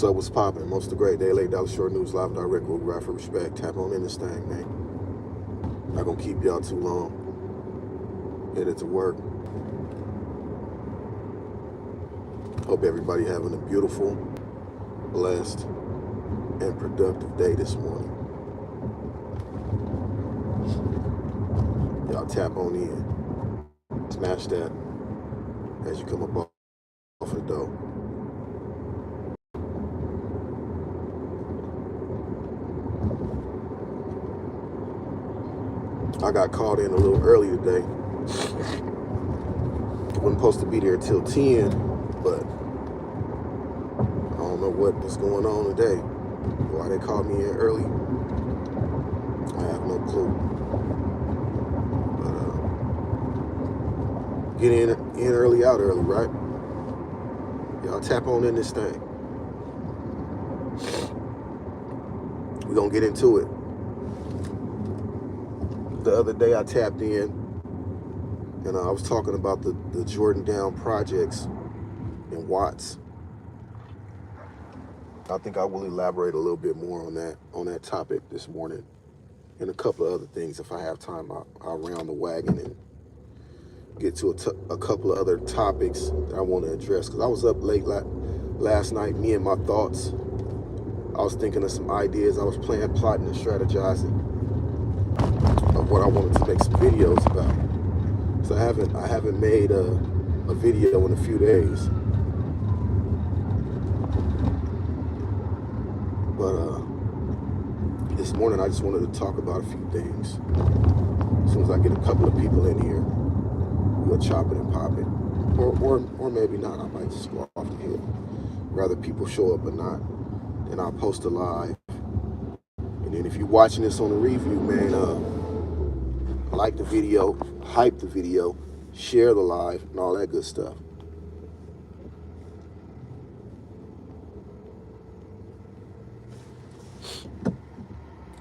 up? What's poppin'? Most of the great day, late dollar short news, live and direct, we'll ride for respect. Tap on in this thing, man. Not gonna keep y'all too long. Headed to work. Hope everybody having a beautiful, blessed, and productive day this morning. Y'all tap on in. Smash that as you come up off the door. I got called in a little early today. Wasn't supposed to be there till 10, but I don't know what was going on today. Why they called me in early, I have no clue. But get in early, out early, right? Y'all tap on in this thing. We're gonna get into it. The other day I tapped in and I was talking about the Jordan Down projects in Watts. I think I will elaborate a little bit more on that topic this morning, and a couple of other things. If I have time, I'll round the wagon and get to a couple of other topics that I want to address, because I was up late last night, me and my thoughts. I was thinking of some ideas. I was plotting and strategizing of what I wanted to make some videos about. So I haven't made a video in a few days. But this morning I just wanted to talk about a few things. As soon as I get a couple of people in here, we'll chop it and pop it. Or maybe not. I might just go off the head. Rather people show up or not. Then I'll post a live. And then if you're watching this on the review, man, like the video, hype the video, share the live, and all that good stuff.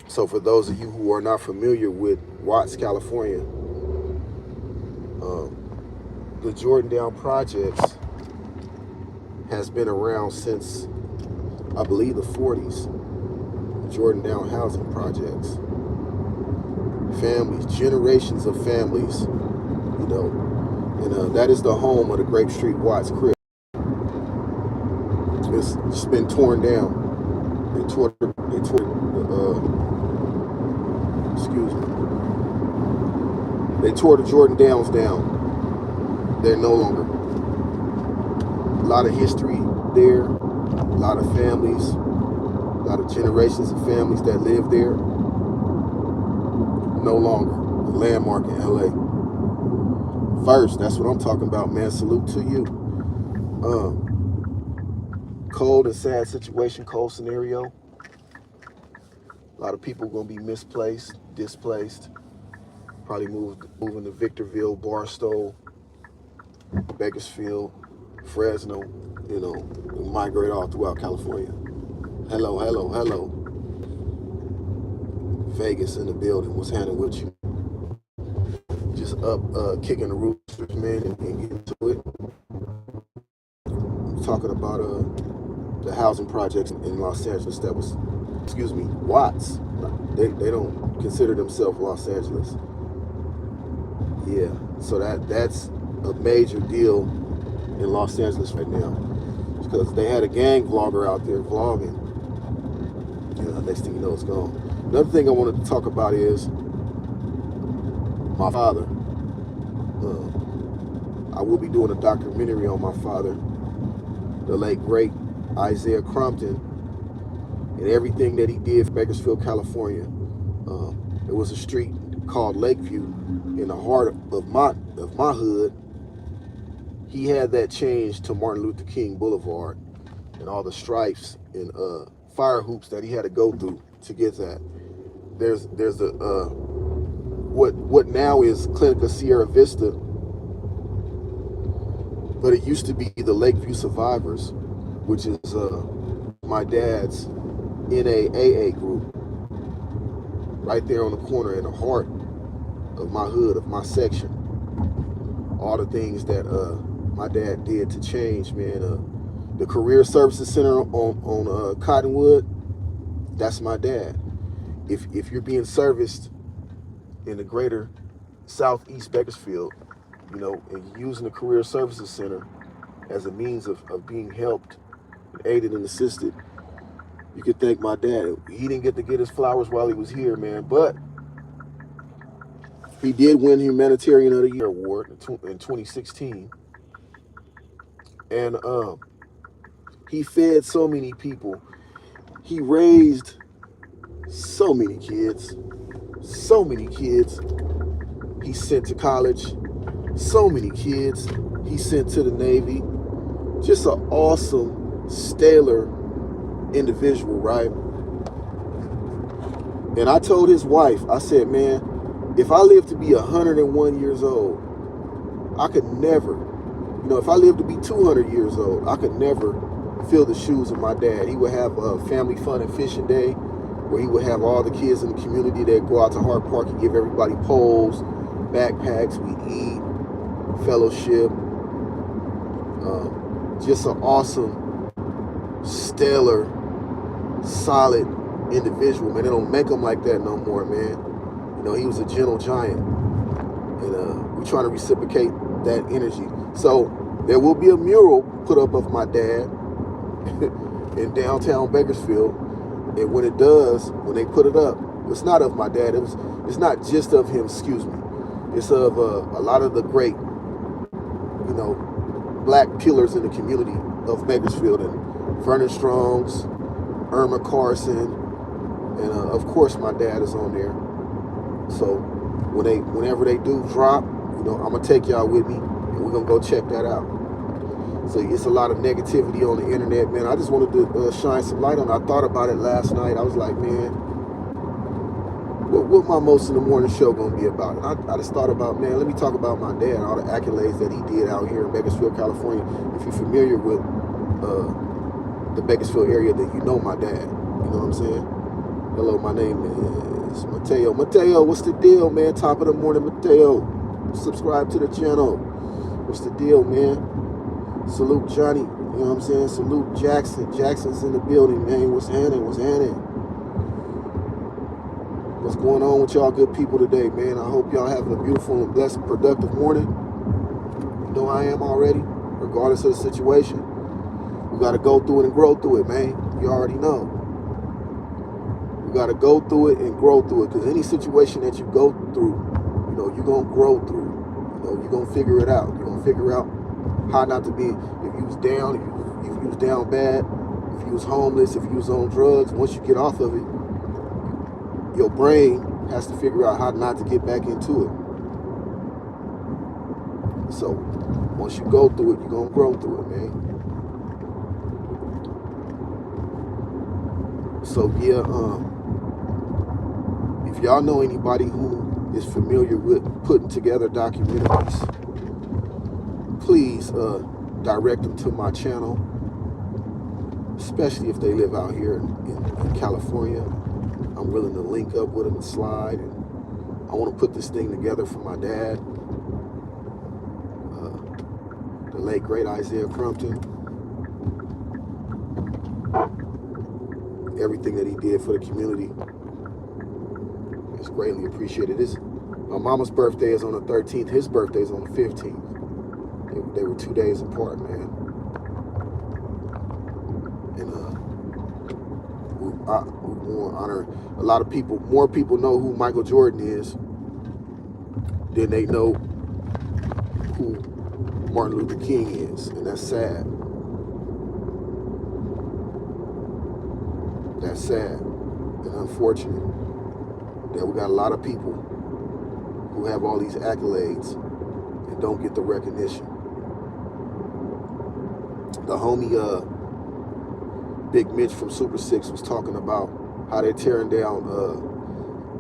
So for those of you who are not familiar with Watts, California, the Jordan Down projects has been around since, I believe, the 40s. The Jordan Down housing projects. Families, generations of families, you know, and that is the home of the Grape Street Watts crips. It's just been torn down. They tore They tore the Jordan Downs down. They're no longer. A lot of history there, a lot of families, a lot of generations of families that live there. No longer. A landmark in LA. First, that's what I'm talking about, man. Salute to you. Cold and sad situation, cold scenario. A lot of people gonna be misplaced, displaced. Probably moving to Victorville, Barstow, Bakersfield, Fresno, you know, migrate all throughout California. Hello, hello, hello. Vegas in the building. What's happening with you? Just up kicking the roosters, man, and getting to it. I'm talking about the housing projects in Los Angeles that was, Watts. They don't consider themselves Los Angeles. Yeah, so that's a major deal in Los Angeles right now, because they had a gang vlogger out there vlogging. You know, next thing you know, it's gone. Another thing I wanted to talk about is my father. I will be doing a documentary on my father, the late great Isaiah Crompton, and everything that he did for Bakersfield, California. It was a street called Lakeview in the heart of my hood. He had that changed to Martin Luther King Boulevard, and all the stripes and fire hoops that he had to go through to get that. There's a what now is Clinica Sierra Vista, but it used to be the Lakeview Survivors, which is my dad's NAAA group, right there on the corner in the heart of my hood, of my section. All the things that my dad did to change, man, The Career Services Center on Cottonwood, that's my dad. If you're being serviced in the greater Southeast Bakersfield, you know, and you're using the Career Services Center as a means of being helped, aided and assisted, you could thank my dad. He didn't get to get his flowers while he was here, man, but he did win Humanitarian of the Year award in 2016. And he fed so many people. He raised so many kids. So many kids he sent to college. So many kids he sent to the Navy. Just an awesome, stellar individual, right? And I told his wife, I said, man, if I live to be 101 years old, I could never, you know, if I live to be 200 years old, I could never fill the shoes of my dad. He would have a family fun and fishing day where he would have all the kids in the community that go out to Hart Park and give everybody poles, backpacks, we eat, fellowship. Just an awesome, stellar, solid individual, man. They don't make them like that no more, man. You know, he was a gentle giant. And we're trying to reciprocate that energy. So there will be a mural put up of my dad in downtown Bakersfield. And when it does, when they put it up, it's not of my dad. It's not just of him, excuse me. It's of a lot of the great, you know, black pillars in the community of Bakersfield, and Vernon Strong's, Irma Carson, and of course my dad is on there. So whenever they do drop, you know, I'm gonna take y'all with me, and we're gonna go check that out. So it's a lot of negativity on the internet, man. I just wanted to shine some light on it. I thought about it last night. I was like, man, what my Mose in the Morning show gonna be about? And I just thought about, man, let me talk about my dad and all the accolades that he did out here in Bakersfield, California. If you're familiar with the Bakersfield area, then you know my dad. You know what I'm saying? Hello, my name is Mateo. Mateo, what's the deal, man? Top of the morning, Mateo. Subscribe to the channel. What's the deal, man? Salute Johnny. You know what I'm saying? Salute Jackson. Jackson's in the building, man. What's happening? What's happening? What's going on with y'all good people today, man? I hope y'all having a beautiful and blessed, productive morning. You know I am already, regardless of the situation. We got to go through it and grow through it, man. You already know. We got to go through it and grow through it, because any situation that you go through, you know, you're going to grow through. You know, you're going to figure it out. You're going to figure out how not to be, if you was down, if you was down bad, if you was homeless, if you was on drugs, once you get off of it, your brain has to figure out how not to get back into it. So once you go through it, you're going to grow through it, man. So yeah, if y'all know anybody who is familiar with putting together documentaries, please direct them to my channel, especially if they live out here in California. I'm willing to link up with them and slide, and I want to put this thing together for my dad, the late great Isaiah Crumpton. Everything that he did for the community is greatly appreciated. My mama's birthday is on the 13th. His birthday is on the 15th. They were 2 days apart, man. And we want to honor a lot of people. More people know who Michael Jordan is than they know who Martin Luther King is, and that's sad. That's sad and unfortunate that we got a lot of people who have all these accolades and don't get the recognition. The homie Big Mitch from Super 6 was talking about how they're tearing down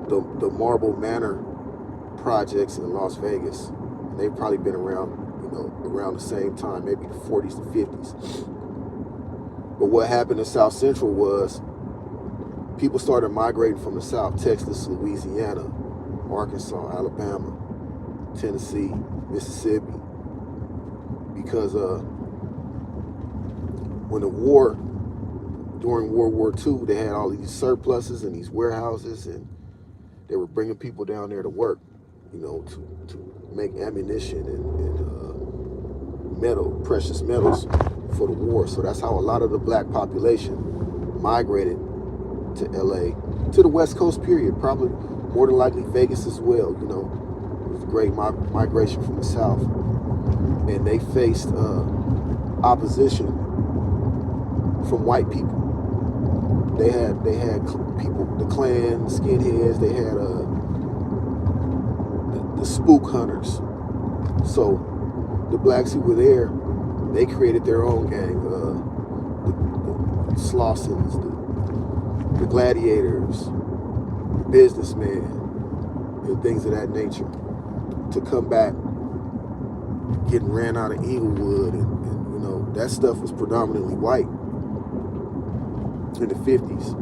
the Marble Manor projects in Las Vegas. And they've probably been around, you know, around the same time, maybe the 40s to 50s. But what happened in South Central was people started migrating from the South, Texas, Louisiana, Arkansas, Alabama, Tennessee, Mississippi, because when the war, during World War II, they had all these surpluses and these warehouses, and they were bringing people down there to work, you know, to make ammunition and metal, precious metals for the war. So that's how a lot of the black population migrated to LA, to the West Coast period, probably more than likely Vegas as well. You know, it was a great migration from the South. And they faced opposition from white people. They had people, the Klan, skinheads. They had the spook hunters. So the blacks who were there, they created their own gang. The Slossons, the gladiators, the businessmen, and things of that nature, to combat getting ran out of Inglewood, and you know, that stuff was predominantly white in the 50s.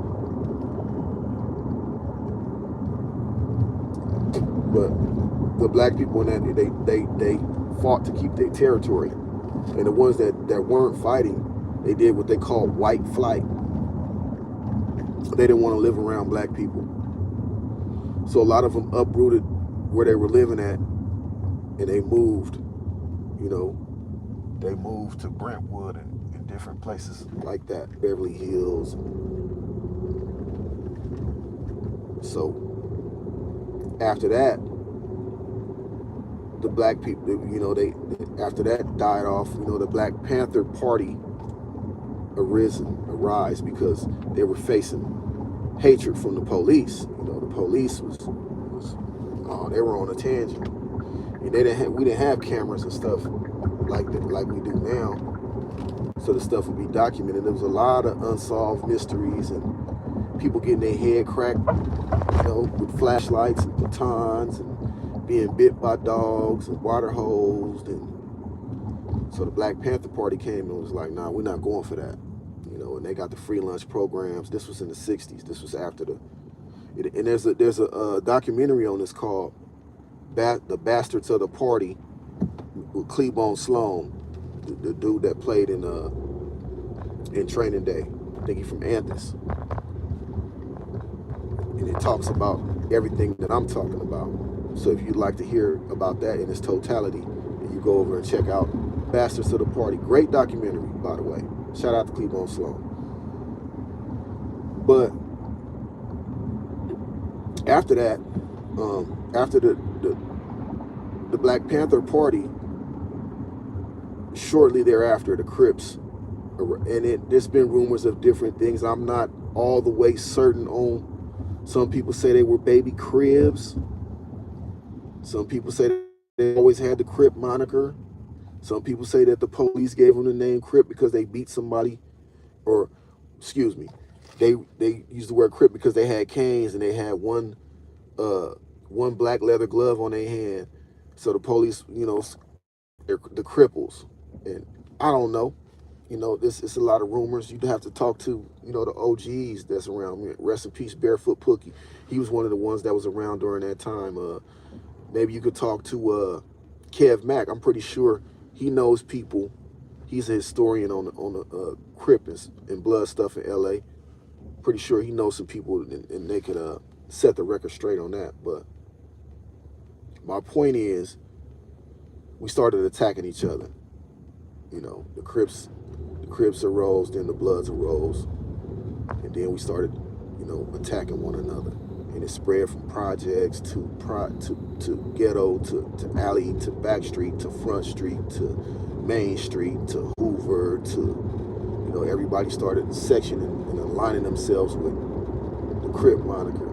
But the black people in that, they fought to keep their territory. And the ones that weren't fighting, they did what they called white flight. They didn't want to live around black people. So a lot of them uprooted where they were living at, and they moved, you know, they moved to Brentwood and different places like that, Beverly Hills. So after that, the black people, you know, after that died off, you know, the Black Panther Party arise because they were facing hatred from the police. You know, the police was they were on a tangent, and we didn't have cameras and stuff like we do now. So the stuff would be documented. There was a lot of unsolved mysteries and people getting their head cracked, you know, with flashlights and batons, and being bit by dogs and water hosed. And so the Black Panther Party came and was like, nah, we're not going for that. You know, and they got the free lunch programs. This was in the 60s. This was after and there's a documentary on this called The Bastards of the Party with Cleavon Sloan, the dude that played in Training Day. I think he's from Anthus. And it talks about everything that I'm talking about. So if you'd like to hear about that in its totality, you go over and check out Bastards of the Party. Great documentary, by the way. Shout out to Cleavon Sloan. But after that, after the Black Panther Party, shortly thereafter, the Crips, and there's been rumors of different things. I'm not all the way certain on. Some people say they were baby Cribs. Some people say they always had the Crip moniker. Some people say that the police gave them the name Crip because they beat somebody, or excuse me, they used the word Crip because they had canes and they had one black leather glove on their hand. So the police, you know, they're the cripples. And I don't know, you know, it's a lot of rumors. You'd have to talk to, you know, the OGs that's around. Rest in peace, Barefoot Pookie. He was one of the ones that was around during that time. Maybe you could talk to Kev Mack. I'm pretty sure he knows people. He's a historian on the Crip and blood stuff in LA. Pretty sure he knows some people, and they could set the record straight on that. But my point is, we started attacking each other. You know, the Crips arose, then the Bloods arose, and then we started, you know, attacking one another. And it spread from projects to ghetto to alley to back street to front street to Main Street to Hoover to, you know, everybody started sectioning and aligning themselves with the Crip moniker.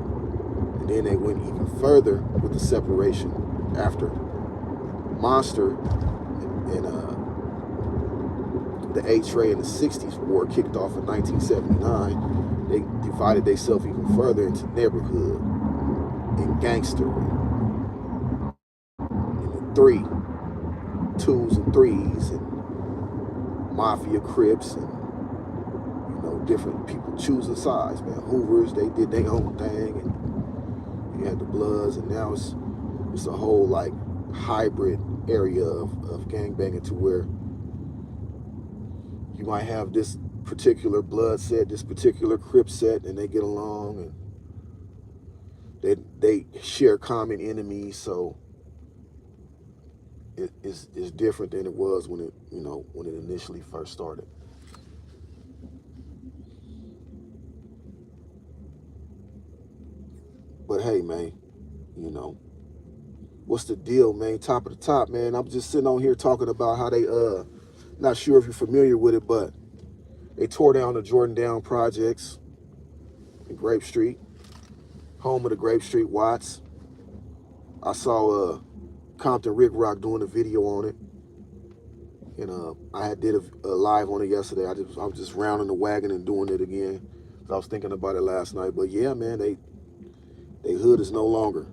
And then they went even further with the separation after Monster and the A-Tray in the 60s war kicked off in 1979. They divided themselves even further into neighborhood and gangster and the 2s and 3s and mafia Crips and, you know, different people choosing sides, man. Hoovers, they did their own thing, and you had the Bloods, and now it's a whole like hybrid area of gangbanging to where You might have this particular blood set, this particular crip set, and they get along, and they share common enemies. So it's different than it was when it initially first started. But hey, man, what's the deal, man? Top of the top, man. I'm just sitting on here talking about how they not sure if you're familiar with it, but they tore down the Jordan Down projects in Grape Street, home of the Grape Street Watts. I saw Compton Rick Rock doing a video on it, and I did a live on it yesterday. I was just rounding the wagon and doing it again. I was thinking about it last night. But yeah, man, they hood is no longer.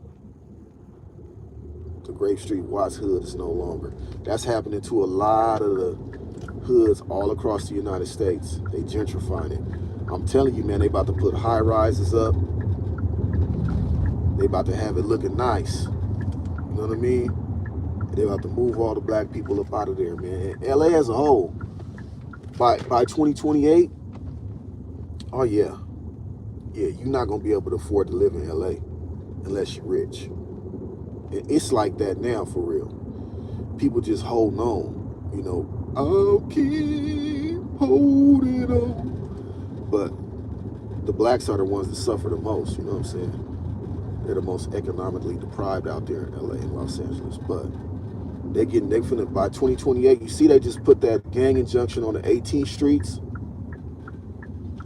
The Grape Street Watts hood is no longer. That's happening to a lot of the hoods all across the United States. They gentrifying it. I'm telling you, man, they about to put high rises up. They about to have it looking nice. You know what I mean? They about to move all the black people up out of there, man. And LA as a whole, by 2028, oh yeah, you're not gonna be able to afford to live in LA unless you're rich. And it's like that now, for real. People just holding on, I'll keep holding on. But the blacks are the ones that suffer the most, you know what I'm saying? They're the most economically deprived out there in LA and Los Angeles. But they finna, by 2028, you see they just put that gang injunction on the 18th streets.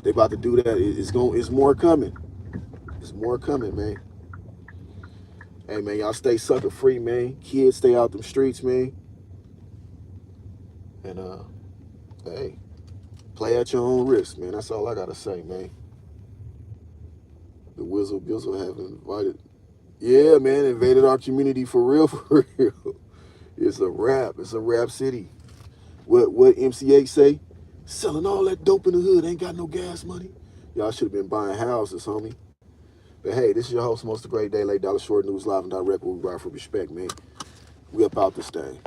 They about to do that. It's more coming. It's more coming, man. Hey, man, y'all stay sucker free, man. Kids, stay out them streets, man. And hey, play at your own risk, man. That's all I gotta say, man. The Wizzle Bizzle have invited. Yeah, man, invaded our community for real, for real. It's a rap. It's a rap city. What MCH say? Selling all that dope in the hood, ain't got no gas money. Y'all should have been buying houses, homie. But hey, this is your host, Most the Great Day, Late Dollar Short News, live and direct, where we ride for respect, man. We up out this thing.